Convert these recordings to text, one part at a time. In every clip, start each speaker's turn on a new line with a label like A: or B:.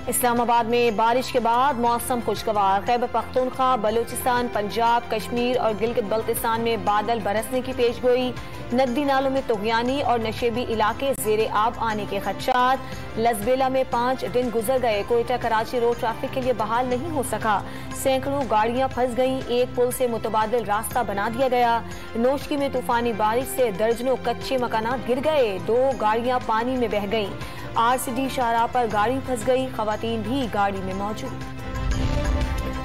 A: इस्लामाबाद में बारिश के बाद मौसम खुशगवार। खैबर पख्तूनख्वा, बलूचिस्तान, पंजाब, कश्मीर और गिलगित बल्तिस्तान में बादल बरसने की पेशगोई। नदी नालों में तुगयानी और नशेबी इलाके जेरे आब आने के खदशात। लसबेला में 5 दिन गुजर गए, कोयटा कराची रोड ट्रैफिक के लिए बहाल नहीं हो सका। सैकड़ों गाड़ियां फंस गईं, एक पुल से मुतबादिल रास्ता बना दिया गया। नोशकी में तूफानी बारिश से दर्जनों कच्चे मकानात गिर गए, 2 गाड़ियां पानी में बह गईं। RCD शाहराह पर गाड़ी फंस गई, खवातीन भी गाड़ी में मौजूद।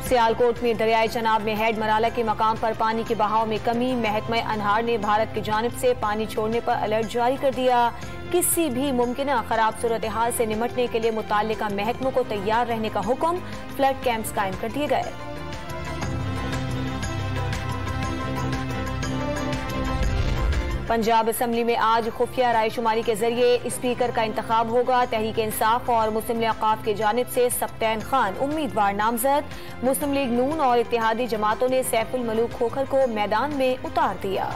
A: सियालकोट में दरियाए चनाब में हेड मराला के मकाम पर पानी के बहाव में कमी। महकमा अनहार ने भारत की जानिब से पानी छोड़ने पर अलर्ट जारी कर दिया। किसी भी मुमकिन खराब सूरत हाल से निमटने के लिए मुताल्लिका महकमों को तैयार रहने का हुक्म। फ्लड कैंप्स कायम कर दिए गए। पंजाब असम्बली में आज खुफिया रायशुमारी के जरिए स्पीकर का इंतखाब होगा। तहरीक इंसाफ और मुस्लिम लीग औकाफ की जानिब से सफ्तैन खान उम्मीदवार नामजद। मुस्लिम लीग नून और इत्तेहादी जमातों ने सैफुल मलूक खोखर को मैदान में उतार दिया।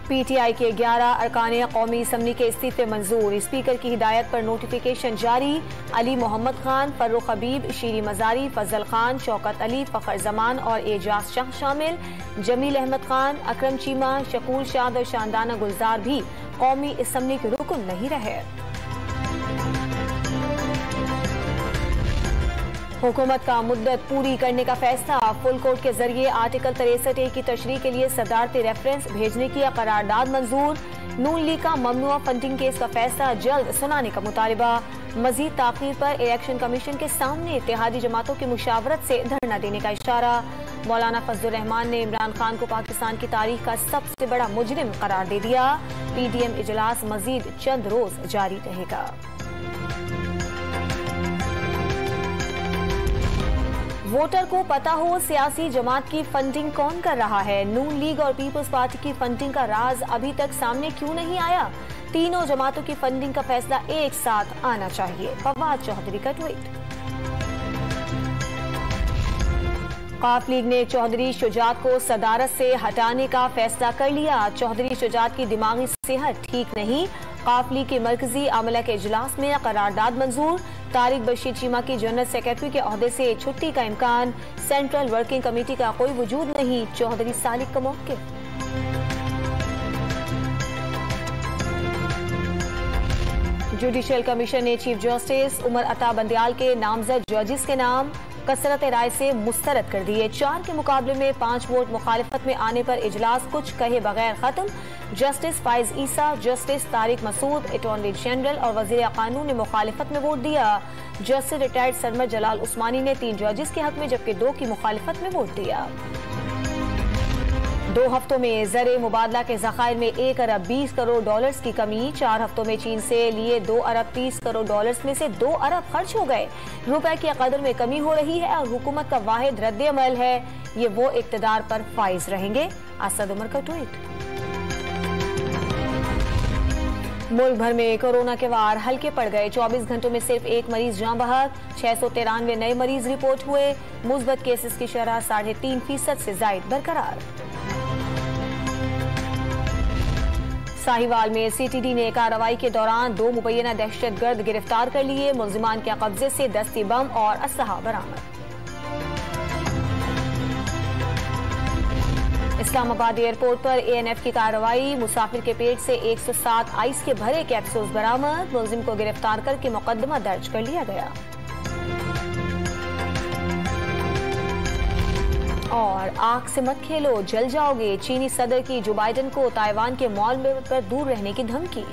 A: PTI के 11 अरकान कौमी असम्बली के इस्तीफे मंजूर। स्पीकर की हिदायत पर नोटिफिकेशन जारी। अली मोहम्मद खान, फर्रुख हबीब, शीरी मजारी, फजल खान, शौकत अली, फखर जमान और एजाज शाह शामिल। जमील अहमद खान, अकरम चीमा, शकूर शाद और शानदाना गुलजार भी कौमी असम्बली के रुकन नहीं रहे। हुकूमत का मुद्दत पूरी करने का फैसला। फुल कोर्ट के जरिए आर्टिकल 63A की तशरीह के लिए सदारती रेफरेंस भेजने की करारदाद मंजूर। नून लीग का ममनुआ फंडिंग केस का फैसला जल्द सुनाने का मुतालबा। मजीद ताखीर पर इलेक्शन कमीशन के सामने इत्तेहादी जमातों की मुशावरत से धरना देने का इशारा। मौलाना फजलुर रहमान ने इमरान खान को पाकिस्तान की तारीख का सबसे बड़ा मुजरिम करार दे दिया। PDM इजलास मजीद चंद रोज जारी रहेगा। वोटर को पता हो सियासी जमात की फंडिंग कौन कर रहा है। नून लीग और पीपल्स पार्टी की फंडिंग का राज अभी तक सामने क्यों नहीं आया। तीनों जमातों की फंडिंग का फैसला एक साथ आना चाहिए। फवाद चौधरी का ट्वीट। काफ लीग ने चौधरी शुजात को सदारत से हटाने का फैसला कर लिया। चौधरी शुजात की दिमागी सेहत ठीक नहीं। काफ लीग के मरकजी अमला के इजलास में करारदाद मंजूर। तारिक बशीर चीमा की जनरल सेक्रेटरी के ओहदे से छुट्टी का इम्कान। सेंट्रल वर्किंग कमेटी का कोई वजूद नहीं। चौधरी सालिक का मौक़िफ़। जुडिशियल कमीशन ने चीफ जस्टिस उमर अता बंदियाल के नामजद जजेस के नाम कसरत राय से मुस्तरद कर दिए। 4 के मुकाबले में 5 वोट मुखालिफत में आने पर इजलास कुछ कहे बगैर खत्म। Justice Faez Isa, justice Tariq Masood, attorney general और वजीर कानून ने मुखालिफत में वोट दिया। जस्टिस रिटायर्ड सरमद जलाल उस्मानी ने 3 जजेस के हक में जबकि 2 की मुखालिफत में वोट दिया। 2 हफ्तों में ज़र मुबादला के ज़खायर में 1 अरब 20 करोड़ डॉलर्स की कमी। 4 हफ्तों में चीन से लिए 2 अरब 30 करोड़ डॉलर्स में से 2 अरब खर्च हो गए। रुपए की कदर में कमी हो रही है और हुकूमत का वाहिद रद्द अमल है। ये वो इक़्तिदार पर फाइज रहेंगे। असद उमर का ट्वीट। मुल्क भर में कोरोना के वार हल्के पड़ गए। 24 घंटों में सिर्फ 1 मरीज जाँ बहक। 693 नए मरीज रिपोर्ट हुए। मुस्बत केसेस की शरह 3.5% से जायद बरकरार। साहिवाल में CTD ने कार्रवाई के दौरान 2 मुबैना दहशतगर्द गिरफ्तार कर लिए। मुल्जिमान के कब्जे से दस्ती बम और असलहा बरामद। इस्लामाबाद एयरपोर्ट पर ANF की कार्रवाई। मुसाफिर के पेट से 107 आइस के भरे कैप्सूल्स बरामद। मुलजिम को गिरफ्तार करके मुकदमा दर्ज कर लिया गया। और आग से मत खेलो, जल जाओगे। चीनी सदर की जो बाइडेन को ताइवान के मॉल पर दूर रहने की धमकी।